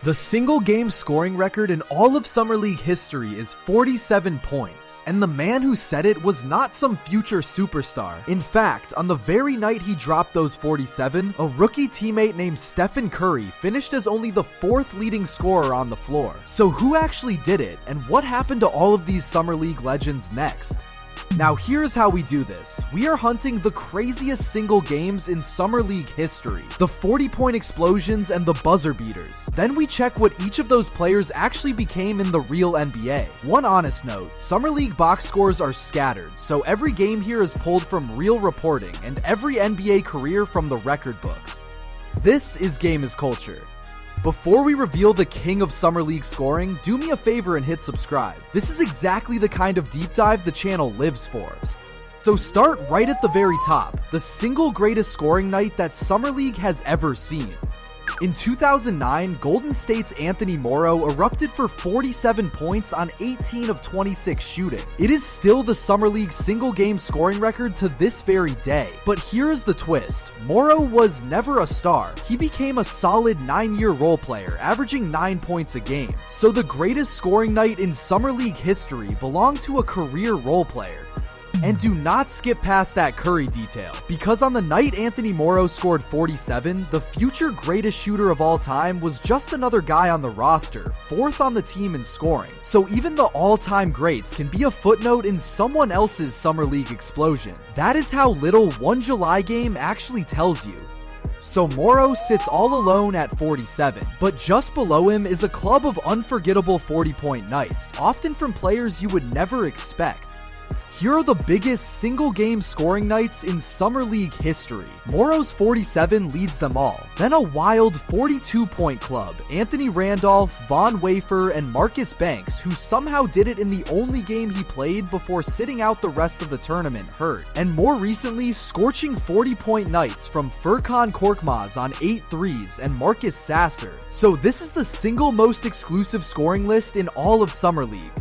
The single game scoring record in all of Summer League history is 47 points, and the man who set it was not some future superstar. In fact, on the very night he dropped those 47, a rookie teammate named Stephen Curry finished as only the 4th leading scorer on the floor. So who actually did it, and what happened to all of these Summer League legends next? Now here's how we do this. We are hunting the craziest single games in Summer League history, the 40-point explosions and the buzzer beaters. Then we check what each of those players actually became in the real NBA. One honest note, Summer League box scores are scattered, so every game here is pulled from real reporting and every NBA career from the record books. This is Game is Culture. Before we reveal the king of Summer League scoring, do me a favor and hit subscribe. This is exactly the kind of deep dive the channel lives for. So start right at the very top, the single greatest scoring night that Summer League has ever seen. In 2009, Golden State's Anthony Morrow erupted for 47 points on 18 of 26 shooting. It is still the Summer League single game scoring record to this very day. But here is the twist. Morrow was never a star. He became a solid 9-year role player, averaging 9 points a game. So the greatest scoring night in Summer League history belonged to a career role player. And do not skip past that Curry detail, because on the night Anthony Morrow scored 47, the future greatest shooter of all time was just another guy on the roster, 4th on the team in scoring. So even the all-time greats can be a footnote in someone else's Summer League explosion. That is how little one July game actually tells you. So Morrow sits all alone at 47, but just below him is a club of unforgettable 40-point nights, often from players you would never expect. Here are the biggest single-game scoring nights in Summer League history. Morrow's 47 leads them all. Then a wild 42-point club, Anthony Randolph, Von Wafer, and Marcus Banks, who somehow did it in the only game he played before sitting out the rest of the tournament hurt. And more recently, scorching 40-point nights from Furkan Korkmaz on 8 threes and Marcus Sasser. So this is the single most exclusive scoring list in all of Summer League.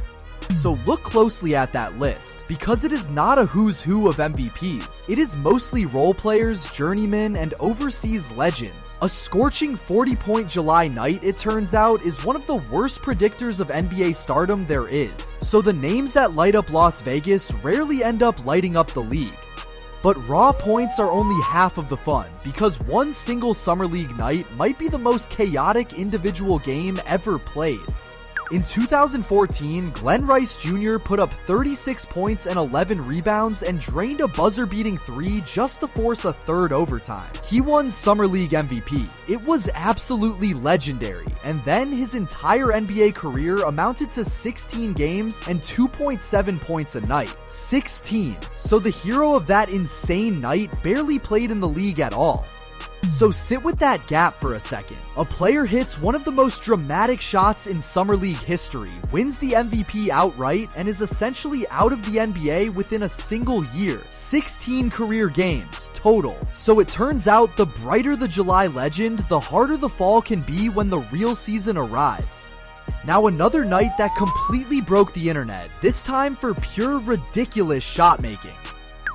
So look closely at that list, because it is not a who's who of MVPs. It is mostly role players, journeymen, and overseas legends. A scorching 40-point July night, it turns out, is one of the worst predictors of NBA stardom there is. So the names that light up Las Vegas rarely end up lighting up the league. But raw points are only half of the fun, because one single Summer League night might be the most chaotic individual game ever played. In 2014, Glenn Rice Jr. put up 36 points and 11 rebounds and drained a buzzer-beating 3 just to force a third overtime. He won Summer League MVP. It was absolutely legendary, and then his entire NBA career amounted to 16 games and 2.7 points a night. 16! So the hero of that insane night barely played in the league at all. So sit with that gap for a second. A player hits one of the most dramatic shots in Summer League history, wins the MVP outright, and is essentially out of the NBA within a single year. 16 career games total. So it turns out the brighter the July legend, the harder the fall can be when the real season arrives. Now another night that completely broke the internet, this time for pure ridiculous shot making.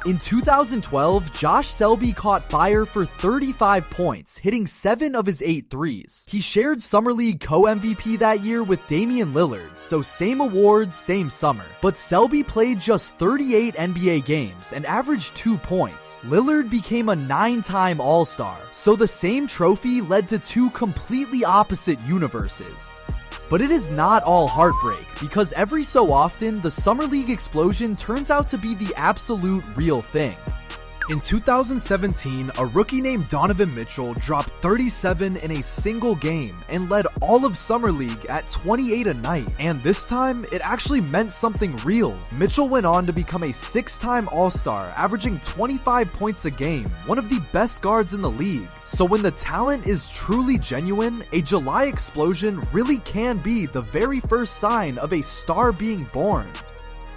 In 2012, Josh Selby caught fire for 35 points, hitting 7 of his 8 threes. He shared Summer League co-MVP that year with Damian Lillard, so same awards, same summer. But Selby played just 38 NBA games and averaged 2 points. Lillard became a 9-time All-Star, so the same trophy led to 2 completely opposite universes. But it is not all heartbreak, because every so often, the Summer League explosion turns out to be the absolute real thing. In 2017, a rookie named Donovan Mitchell dropped 37 in a single game and led all of Summer League at 28 a night. And this time, it actually meant something real. Mitchell went on to become a 6-time All-Star, averaging 25 points a game, one of the best guards in the league. So when the talent is truly genuine, a July explosion really can be the very first sign of a star being born.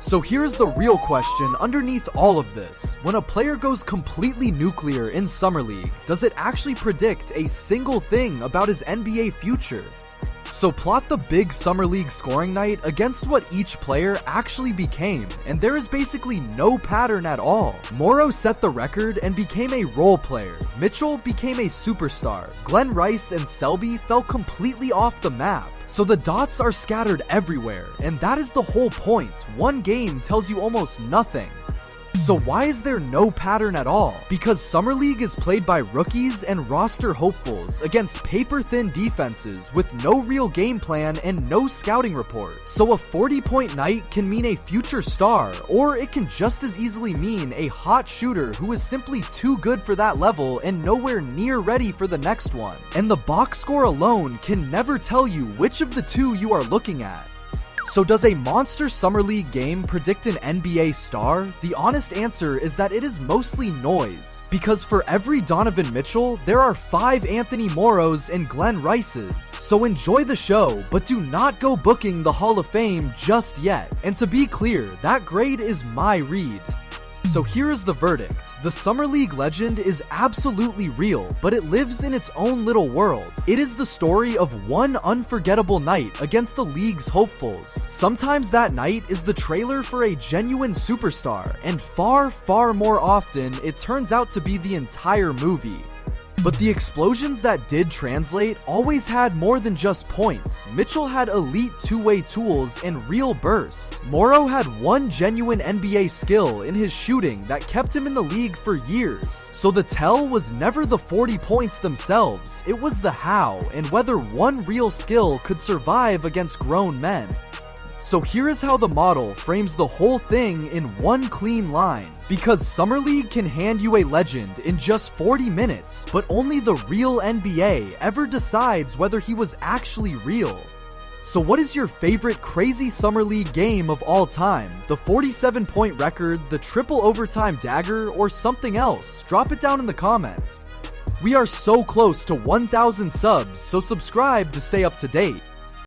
So here's the real question underneath all of this. When a player goes completely nuclear in Summer League, does it actually predict a single thing about his NBA future? So plot the big Summer League scoring night against what each player actually became, and there is basically no pattern at all. Morrow set the record and became a role player. Mitchell became a superstar. Glenn Rice and Selby fell completely off the map. So the dots are scattered everywhere, and that is the whole point. One game tells you almost nothing. So why is there no pattern at all? Because Summer League is played by rookies and roster hopefuls against paper-thin defenses with no real game plan and no scouting report. So a 40-point night can mean a future star, or it can just as easily mean a hot shooter who is simply too good for that level and nowhere near ready for the next one. And the box score alone can never tell you which of the two you are looking at. So does a monster Summer League game predict an NBA star? The honest answer is that it is mostly noise. Because for every Donovan Mitchell, there are 5 Anthony Morrows and Glenn Rices. So enjoy the show, but do not go booking the Hall of Fame just yet. And to be clear, that grade is my read. So here is the verdict. The Summer League legend is absolutely real, but it lives in its own little world. It is the story of one unforgettable night against the league's hopefuls. Sometimes that night is the trailer for a genuine superstar, and far, far more often, it turns out to be the entire movie. But the explosions that did translate always had more than just points. Mitchell had elite two-way tools and real burst. Morrow had one genuine NBA skill in his shooting that kept him in the league for years. So the tell was never the 40 points themselves, it was the how and whether one real skill could survive against grown men. So here is how the model frames the whole thing in one clean line. Because Summer League can hand you a legend in just 40 minutes, but only the real NBA ever decides whether he was actually real. So what is your favorite crazy Summer League game of all time? The 47-point record, the triple overtime dagger, or something else? Drop it down in the comments. We are so close to 1,000 subs, so subscribe to stay up to date.